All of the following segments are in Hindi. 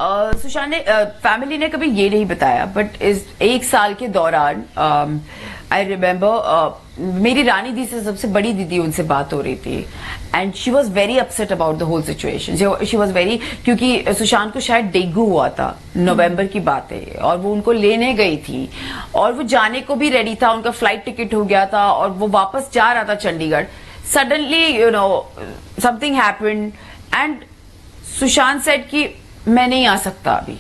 सुशांत ने फैमिली ने कभी ये नहीं बताया, बट इस 1 साल के दौरान आई रिमेम्बर मेरी रानी दी से सबसे बड़ी दीदी उनसे बात हो रही थी and she was very upset about the whole situation. She was very, क्योंकि सुशांत को शायद डेंगू हुआ था, नवंबर की बात है, और वो उनको लेने गई थी और वो जाने को भी रेडी था, उनका फ्लाइट टिकट हो गया था और वो वापस जा रहा था Chandigarh. Suddenly you know something happened and Sushant said कि मैं नहीं आ सकता अभी।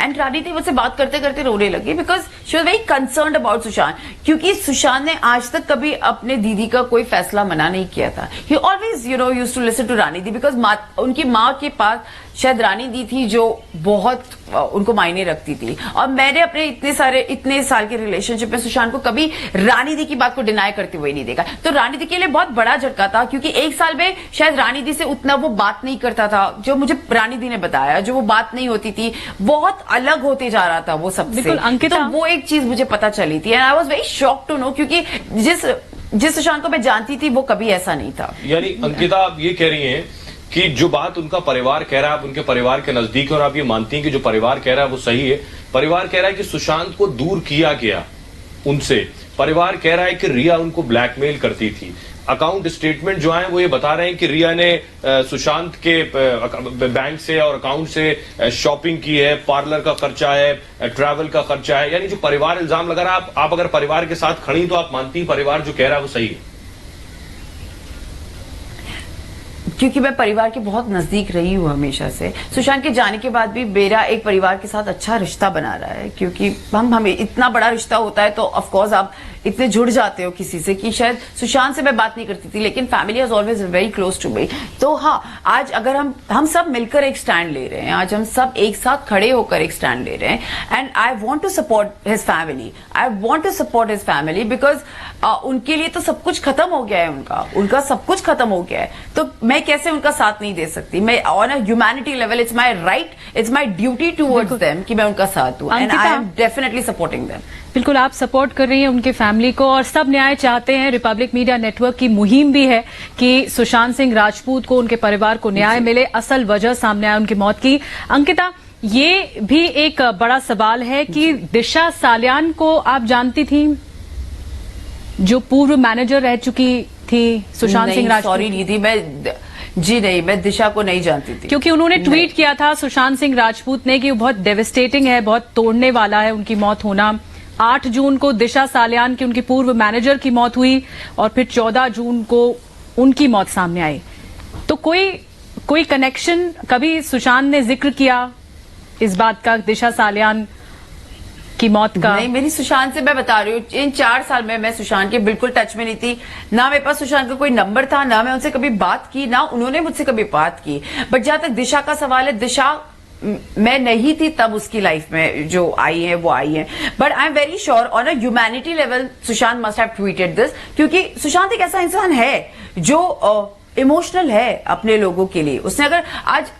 एंड रानी दी मुझसे बात करते करते रोने लगी because she was very concerned about Sushant, क्योंकि सुशांत ने आज तक कभी अपने दीदी का कोई फैसला मना नहीं किया था। He always you know used to listen to Rani दी बिकॉज उनकी माँ के पास शायद रानी दी थी जो बहुत उनको मायने रखती थी। और मैंने अपने इतने साल के रिलेशनशिप में सुशांत को कभी रानी दी की बात को डिनाई करते हुए नहीं देखा। तो रानी दी के लिए बहुत बड़ा झटका था, क्योंकि 1 साल में शायद रानी दी से उतना वो बात नहीं करता था। जो मुझे रानी दी ने बताया, जो वो बात नहीं होती थी, बहुत अलग होते जा रहा था वो सबसे। तो वो एक चीज मुझे पता चली थी and I was very shock to know, क्योंकि जिस सुशांत को मैं जानती थी वो कभी ऐसा नहीं था। यानी अंकिता, आप ये कह रही हैं कि जो बात उनका परिवार कह रहा है, आप उनके परिवार के नजदीक हैं और आप ये मानती हैं कि जो परिवार कह रहा है वो सही है। परिवार कह रहा है कि सुशांत को दूर किया गया उनसे। परिवार कह रहा है कि रिया उनको ब्लैकमेल करती थी। अकाउंट स्टेटमेंट जो आए वो ये बता रहे हैं कि रिया ने सुशांत के बैंक से और अकाउंट से शॉपिंग की है, पार्लर का खर्चा है, ट्रैवल का खर्चा है। यानी जो परिवार इल्जाम लगा रहा है, आप अगर परिवार के साथ खड़ी तो आप मानती हैं परिवार जो कह रहा है वो सही है? क्योंकि मैं परिवार के बहुत नजदीक रही हूँ हमेशा से। सुशांत के जाने के बाद भी मेरा एक परिवार के साथ अच्छा रिश्ता बना रहा है, क्योंकि हमें इतना बड़ा रिश्ता होता है तो ऑफ कोर्स आप इतने जुड़ जाते हो किसी से कि शायद सुशांत से मैं बात नहीं करती थी, लेकिन family is always very close to me. तो हाँ, आज अगर हम सब मिलकर एक स्टैंड ले रहे हैं, आज हम सब एक साथ खड़े होकर एक स्टैंड ले रहे हैं and I want to support his family. I want to support his family because उनके लिए तो सब कुछ खत्म हो गया है, उनका सब कुछ खत्म हो गया है। तो मैं कैसे उनका साथ नहीं दे सकती? मैं on a humanity level it's my right, it's my duty towards them कि मैं उनका साथ दूं and I am definitely supporting them. बिल्कुल, आप सपोर्ट कर रही हैं उनके फैमिली को और सब न्याय चाहते हैं। रिपब्लिक मीडिया नेटवर्क की मुहिम भी है कि सुशांत सिंह राजपूत को, उनके परिवार को न्याय मिले, असल वजह सामने आए उनकी मौत की। अंकिता, ये भी एक बड़ा सवाल है कि दिशा सालियान को आप जानती थी, जो पूर्व मैनेजर रह चुकी थी सुशांत सिंह राजपूत? सॉरी निधि, मैं दिशा को नहीं जानती थी, क्योंकि उन्होंने ट्वीट किया था सुशांत सिंह राजपूत ने कि वो बहुत डेविस्टेटिंग है, बहुत तोड़ने वाला है उनकी मौत होना। 8 जून को दिशा सालियान की, उनकी पूर्व मैनेजर की मौत हुई और फिर 14 जून को उनकी मौत सामने आई। तो कोई कनेक्शन कभी सुशांत ने जिक्र किया इस बात का, दिशा सालियान की मौत का? नहीं, मेरी सुशांत से, मैं बता रही हूँ, इन 4 साल में मैं सुशांत के बिल्कुल टच में नहीं थी। ना मेरे पास सुशांत का कोई नंबर था, ना मैं उनसे कभी बात की, ना उन्होंने मुझसे कभी बात की। बट जहां तक दिशा का सवाल है, दिशा मैं नहीं थी तब उसकी लाइफ में, जो आई है वो आई है। But I am very sure on a humanity level Sushant must have tweeted this, क्योंकि सुशांत एक ऐसा इंसान है जो इमोशनल है अपने लोगों के लिए। उसने, अगर आज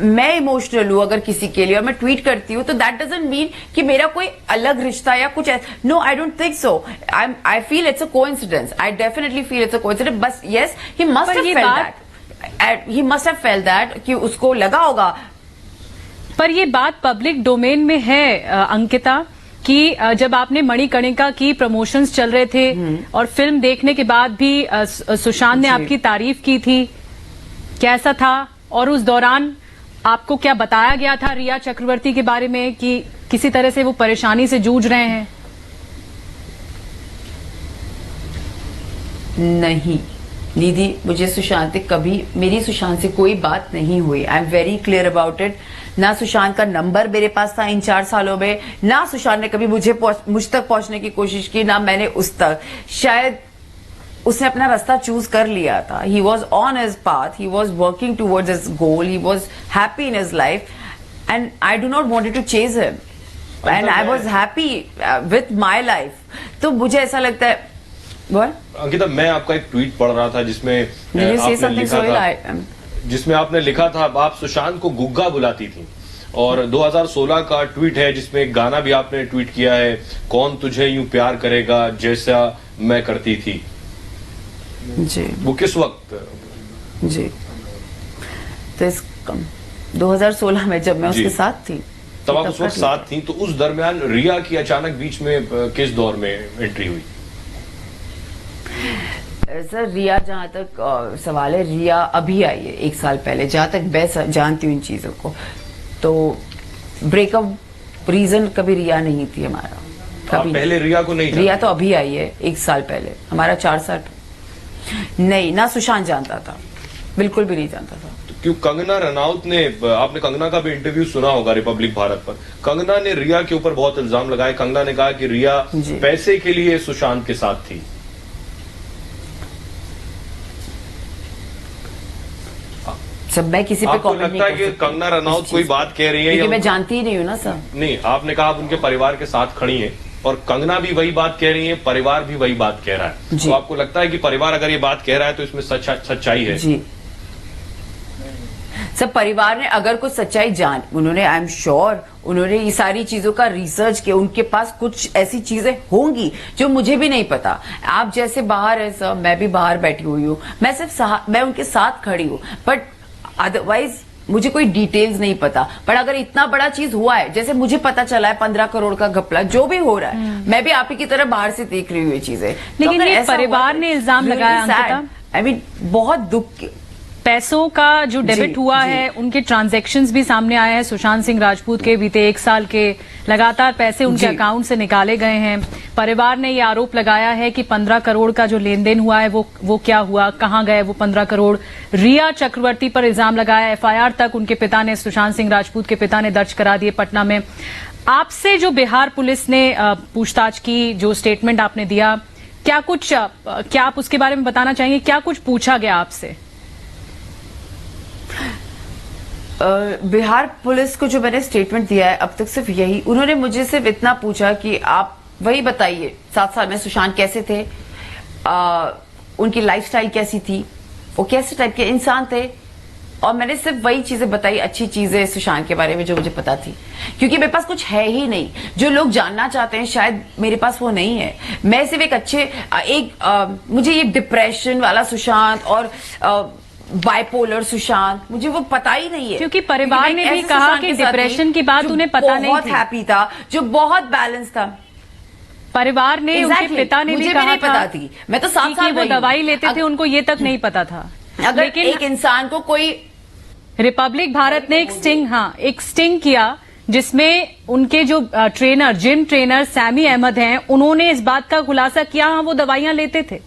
मैं इमोशनल हूं अगर किसी के लिए और मैं ट्वीट करती हूं, तो दैट डजंट मीन कि मेरा कोई अलग रिश्ता या कुछ। No, I don't think so. I feel it's a coincidence. I definitely feel it's a coincidence. बस yes, he must have felt that, he must have felt that कि उसको लगा होगा। पर ये बात पब्लिक डोमेन में है अंकिता, कि जब आपने मणिकर्णिका की प्रमोशंस चल रहे थे और फिल्म देखने के बाद भी सुशांत ने आपकी तारीफ की थी, क्या ऐसा था? और उस दौरान आपको क्या बताया गया था रिया चक्रवर्ती के बारे में कि किसी तरह से वो परेशानी से जूझ रहे हैं? नहीं निधि, मुझे सुशांत से कभी, मेरी सुशांत से कोई बात नहीं हुई। I am very clear about it. ना सुशांत का नंबर मेरे पास था इन 4 सालों में, ना सुशांत ने कभी मुझ तक पहुंचने की कोशिश की, ना मैंने उस तक। शायद उसने अपना रास्ता चूज कर लिया था। He was on his path, he was working towards his goal, he was happy in his life and I do not wanted to chase him and I was happy with my life. तो मुझे ऐसा लगता है। अंकिता, मैं आपका एक ट्वीट पढ़ रहा था जिसमें आपने लिखा था आप सुशांत को गुग्गा बुलाती थी, और 2016 का ट्वीट है जिसमें एक गाना भी आपने ट्वीट किया है, कौन तुझे यूं प्यार करेगा जैसा मैं करती थी। जी, वो किस वक्त? जी, तो 2016 में जब मैं जी। उसके साथ थी। तब आप तब उस का वक्त ठीक साथ थी, तो उस दरमियान रिया की अचानक बीच में किस दौर में एंट्री हुई? सर रिया, जहां तक सवाल है, रिया अभी आई है 1 साल पहले, जहां तक मैं जानती हूँ इन चीजों को। तो ब्रेकअप रीजन कभी रिया नहीं थी हमारा, आप कभी पहले रिया को नहीं रिया जानते? तो अभी आई है 1 साल पहले, हमारा 4 साल नहीं। ना सुशांत जानता था, बिल्कुल भी नहीं जानता था। क्यों कंगना रनौत ने, आपने कंगना का भी इंटरव्यू सुना होगा रिपब्लिक भारत पर, कंगना ने रिया के ऊपर बहुत इल्जाम लगाए। कंगना ने कहा कि रिया जी। पैसे के लिए सुशांत के साथ थी। सब मैं किसी पे आपको कमेंट नहीं लगता है कर कि सकती कंगना रनौत इस कोई चीज पे, बात कह रही है क्योंकि या मैं जानती ही नहीं हूँ ना सर। नहीं? आपने कहा आप उनके परिवार के साथ खड़ी हैं और कंगना भी वही बात कह रही है, परिवार भी वही बात कह रहा है। जी। तो आपको लगता है कि परिवार अगर ये बात कह रहा है तो इसमें सच्चाई है? जी, सब परिवार ने अगर कुछ सच्चाई जान, उन्होंने, आई एम श्योर उन्होंने ये सारी चीजों का रिसर्च किया, उनके पास कुछ ऐसी चीजें होंगी जो मुझे भी नहीं पता। आप जैसे बाहर है सर, मैं भी बाहर बैठी हुई हूँ, मैं सिर्फ मैं उनके साथ खड़ी हूँ, बट अदरवाइज मुझे कोई डिटेल्स नहीं पता। पर अगर इतना बड़ा चीज हुआ है, जैसे मुझे पता चला है 15 करोड़ का घपला, जो भी हो रहा है, मैं भी आप ही की तरह बाहर से देख रही हूँ ये चीजें। लेकिन ये परिवार ने इल्जाम लगाया अंकिता, आई मीन बहुत दुख। पैसों का जो डेबिट जी, हुआ जी। है, उनके ट्रांजैक्शंस भी सामने आए हैं। सुशांत सिंह राजपूत के बीते 1 साल के लगातार पैसे उनके जी। अकाउंट से निकाले गए हैं। परिवार ने ये आरोप लगाया है कि 15 करोड़ का जो लेन देन हुआ है वो क्या हुआ, कहां गए वो 15 करोड़। रिया चक्रवर्ती पर इल्जाम लगाया, एफआईआर तक उनके पिता ने, सुशांत सिंह राजपूत के पिता ने दर्ज करा दिए पटना में। आपसे जो बिहार पुलिस ने पूछताछ की, जो स्टेटमेंट आपने दिया, क्या आप उसके बारे में बताना चाहेंगे? क्या कुछ पूछा गया आपसे? बिहार पुलिस को जो मैंने स्टेटमेंट दिया है अब तक सिर्फ यही, उन्होंने मुझे सिर्फ इतना पूछा कि आप वही बताइए 7 साल में सुशांत कैसे थे, उनकी लाइफस्टाइल कैसी थी, वो कैसे टाइप के इंसान थे। और मैंने सिर्फ वही चीजें बताई, अच्छी चीजें सुशांत के बारे में जो मुझे पता थी, क्योंकि मेरे पास कुछ है ही नहीं। जो लोग जानना चाहते हैं शायद मेरे पास वो नहीं है। मैं सिर्फ एक अच्छे मुझे ये डिप्रेशन वाला सुशांत और बाइपोलर सुशांत, मुझे वो पता ही नहीं है। क्योंकि परिवार ने भी कहा कि डिप्रेशन की बात उन्हें पता नहीं थी, बहुत हैप्पी था, जो बहुत बैलेंस था। परिवार ने, उनके पिता ने भी कहा पता थी, मैं तो 7 साल वो दवाई लेते थे, उनको ये तक नहीं पता था। अगर लेकिन एक इंसान को कोई, रिपब्लिक भारत ने एक स्टिंग किया, जिसमें उनके जो trainer, gym trainer Sammy Ahmed हैं, उन्होंने इस बात का खुलासा किया, हाँ वो दवाइयां लेते थे।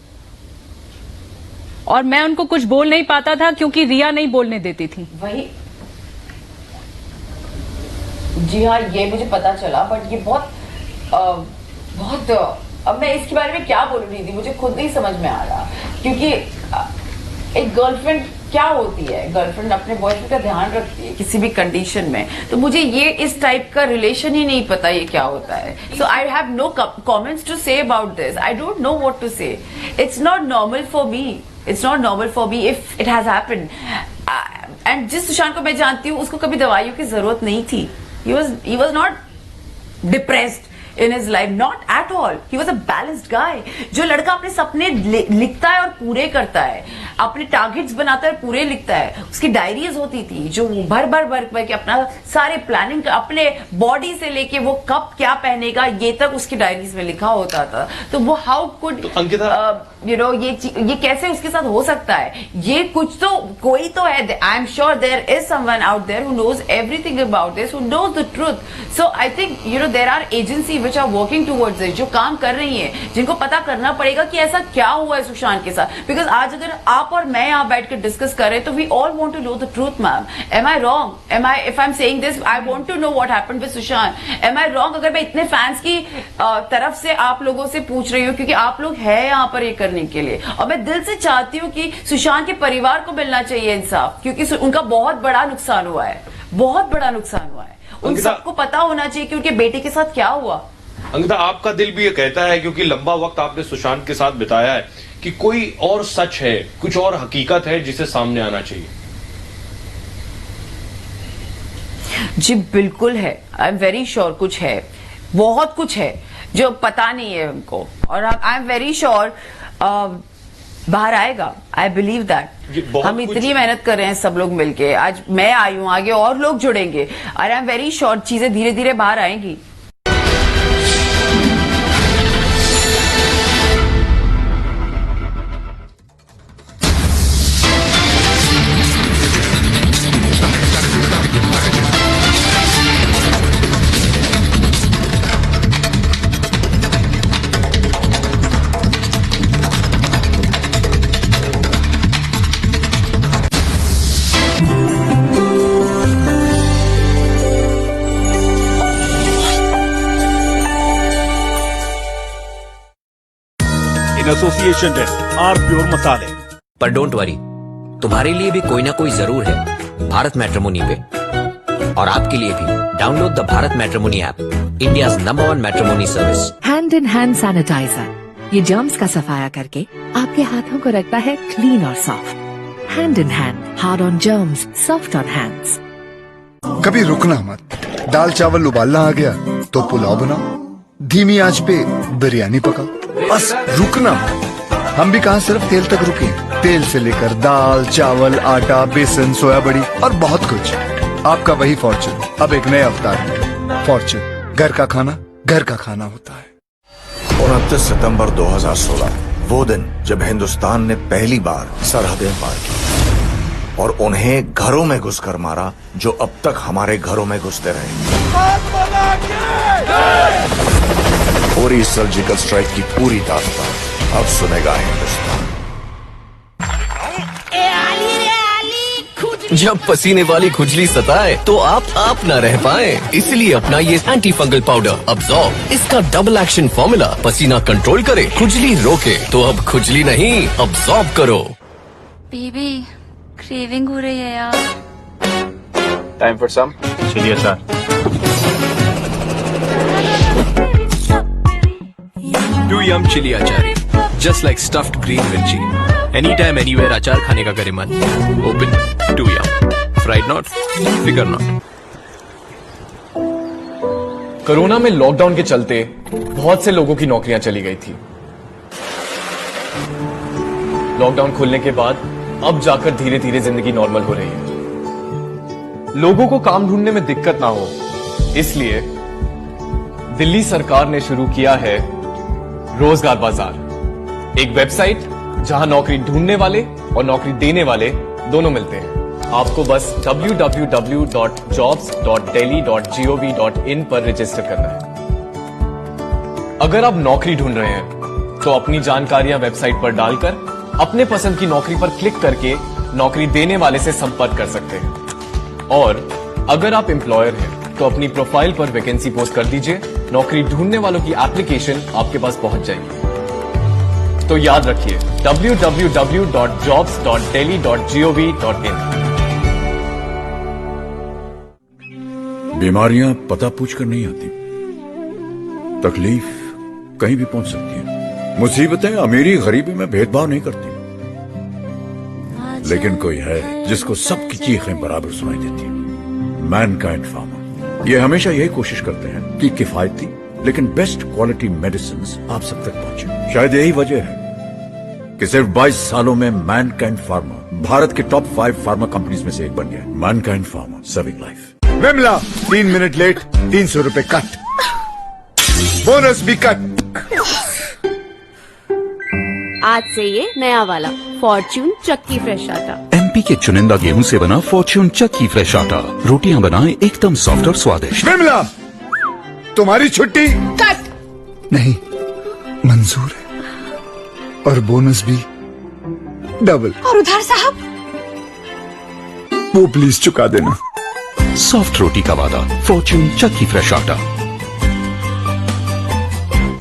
और मैं उनको कुछ बोल नहीं पाता था क्योंकि रिया नहीं बोलने देती थी। वही, जी हाँ, ये मुझे पता चला, बट ये बहुत अब मैं इसके बारे में क्या बोल रही थी मुझे खुद नहीं समझ में आ रहा। क्योंकि एक गर्लफ्रेंड क्या होती है, गर्लफ्रेंड अपने बॉयफ्रेंड का ध्यान रखती है किसी भी कंडीशन में, तो मुझे ये इस टाइप का रिलेशन ही नहीं पता ये क्या होता है। So I have no comments to say about this, I don't know what to say. It's not normal for me, it's not normal for me if it has happened. And जिस सुशांत को मैं जानती हूँ उसको कभी दवाइयों की जरूरत नहीं थी। he was not depressed in his life, not at all. He was a balanced guy. जो लड़का अपने सपने लिखता है और पूरे करता है, अपने टारगेट्स बनाता है और पूरे लिखता है, उसकी डायरीज होती थी जो भर के अपना सारे प्लानिंग अपने बॉडी से लेके वो कब क्या पहनेगा ये तक उसकी डायरीज में लिखा होता था। तो वो हाउ कुड ये कैसे उसके साथ हो सकता है? ये कुछ तो कोई तो है। I am sure there is someone out there who knows everything about this, who knows the truth. So I think there are agency which are working towards it, जो काम कर रही हैं, जिनको पता करना पड़ेगा कि ऐसा क्या हुआ है सुशांत के साथ। बिकॉज आज अगर आप और मैं यहाँ बैठ कर डिस्कस कर रहे हैं तो we all want to know the truth. Ma'am, am I wrong? If I am saying this, I want to know what happened with Sushant. Am I wrong अगर मैं इतने फैंस की तरफ से आप लोगों से पूछ रही हूँ, क्योंकि आप लोग हैं यहाँ पर ये करने के लिए, और मैं दिल से चाहती हूँ कि सुशांत के परिवार को मिलना चाहिए इंसाफ, क्योंकि उनका बहुत बड़ा नुकसान हुआ है, बहुत बड़ा नुकसान हुआ है। उन सबको पता होना चाहिए कि उनके बेटे के साथ क्या हुआ। अंकिता, आपका दिल भी ये कहता है, क्योंकि लंबा वक्त आपने सुशांत के साथ बिताया है, कि कोई और सच है, कुछ और हकीकत है जिसे सामने आना चाहिए? जी बिल्कुल है, आई एम वेरी श्योर कुछ है, बहुत कुछ है जो पता नहीं है हमको। और आई एम वेरी श्योर बाहर आएगा। आई बिलीव ये दैट। बहुत हम इतनी मेहनत कर रहे हैं सब लोग मिलके, आज मैं आई हूं, आगे और लोग जुड़ेंगे और आई एम वेरी श्योर चीजें धीरे धीरे बाहर आएंगी। In association with our pure मसाले। पर डोंट वरी, तुम्हारे लिए भी कोई ना कोई जरूर है भारत मैट्रिमोनी पे। और आपके लिए भी download the Bharat matrimony app, India's number 1 matrimony service. Hand in hand sanitizer, ये जर्म्स का सफाया करके आपके हाथों को रखता है क्लीन और soft. Hand in hand, hard on germs, soft on hands. कभी रुकना मत। दाल चावल उबालना आ गया तो पुलाव बनाओ, धीमी आंच पे बिरयानी पकाओ, बस रुकना मत। हम भी कहा सिर्फ तेल तक रुके, तेल से लेकर दाल चावल आटा बेसन सोया बड़ी और बहुत कुछ। आपका वही फॉर्च्यून अब एक नए अवतार में। फॉर्च्यून, घर का खाना होता है। 29 सितंबर 2016 वो दिन जब हिंदुस्तान ने पहली बार सरहदें पार की और उन्हें घरों में घुसकर मारा जो अब तक हमारे घरों में घुसते रहे। पूरी सर्जिकल स्ट्राइक की पूरी दास्तान अब सुनेगा हिंदुस्तान। जब पसीने वाली खुजली सताए तो आप ना रह पाए, इसलिए अपना ये एंटी फंगल पाउडर अब्सॉर्ब। इसका डबल एक्शन फॉर्मूला पसीना कंट्रोल करे, खुजली रोके। तो अब खुजली नहीं, अब्सॉर्ब करो। बेबी, क्रेविंग हो रही है यार। Time for some chilli achar. Too yum chilli achar, just like stuffed green mirchi. Any time anywhere अचार खाने का करे मन। Open too yum, fried not, figure not. Corona में लॉकडाउन के चलते बहुत से लोगों की नौकरियां चली गई थी। लॉकडाउन खुलने के बाद अब जाकर धीरे धीरे जिंदगी नॉर्मल हो रही है। लोगों को काम ढूंढने में दिक्कत ना हो, इसलिए दिल्ली सरकार ने शुरू किया है रोजगार बाजार, एक वेबसाइट जहां नौकरी ढूंढने वाले और नौकरी देने वाले दोनों मिलते हैं। आपको बस www.jobs.delhi.gov.in पर रजिस्टर करना है। अगर आप नौकरी ढूंढ रहे हैं तो अपनी जानकारियां वेबसाइट पर डालकर अपने पसंद की नौकरी पर क्लिक करके नौकरी देने वाले से संपर्क कर सकते हैं। और अगर आप एम्प्लॉयर हैं तो अपनी प्रोफाइल पर वैकेंसी पोस्ट कर दीजिए, नौकरी ढूंढने वालों की एप्लीकेशन आपके पास पहुंच जाएगी। तो याद रखिए www.jobs.delhi.gov.in। बीमारियां पता पूछ कर नहीं आती, तकलीफ कहीं भी पहुंच सकती है। मुसीबतें अमीरी गरीबी में भेदभाव नहीं करती, लेकिन कोई है जिसको सबकी चीखें बराबर सुनाई देती है। Mankind pharma. ये हमेशा यही कोशिश करते हैं कि किफायती लेकिन बेस्ट क्वालिटी मेडिसिन्स आप सब तक पहुंचे। शायद यही वजह है कि सिर्फ 22 सालों में मैनकाइंड फार्मा भारत के टॉप 5 फार्मा कंपनीज में से एक बन गया। Mankind Pharma, serving life. Vimla 3 minute late 300 रुपए कट, बोनस भी कट। आज से ये नया वाला फॉर्च्यून चक्की फ्रेश आटा। एमपी के चुनिंदा गेहूं से बना फॉर्च्यून चक्की फ्रेश आटा, रोटियां बनाए एकदम सॉफ्ट और स्वादिष्ट। विमला, तुम्हारी छुट्टी कट नहीं मंजूर है, और बोनस भी डबल। और उधार साहब, वो प्लीज चुका देना। सॉफ्ट रोटी का वादा, फॉर्च्यून चक्की फ्रेश आटा।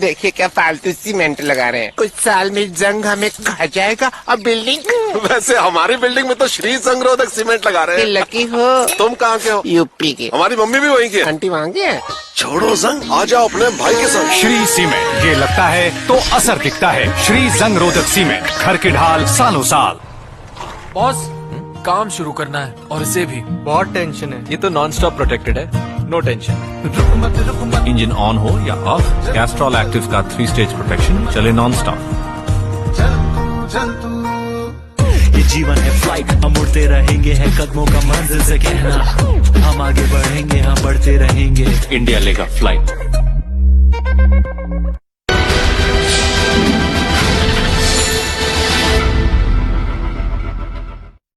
देखिए क्या फालतू सीमेंट लगा रहे हैं, कुछ साल में जंग हमें खा जाएगा और बिल्डिंग। वैसे हमारी बिल्डिंग में तो श्री संगरोधक सीमेंट लगा रहे हैं। लकी हो। तुम कहाँ के हो? यूपी के। हमारी मम्मी भी वहीं की है। आंटी वहाँ की है। छोड़ो जंग, आ जाओ अपने भाई के साथ। श्री सीमेंट, ये लगता है तो असर दिखता है। श्री जंग रोधक सीमेंट, घर की ढाल सालों साल। बॉस, काम शुरू करना है और इसे भी बहुत टेंशन है। ये तो नॉन स्टॉप प्रोटेक्टेड है, नो टेंशन। इंजन ऑन हो या ऑफ, कैस्ट्रॉल एक्टिव का 3 स्टेज प्रोटेक्शन चले नॉन स्टॉप। जीवन है फ्लाइट, हम उड़ते रहेंगे, है कदमों का मंजिल से कहना, हम आगे बढ़ेंगे, हम बढ़ते रहेंगे, इंडिया लेगा फ्लाइट।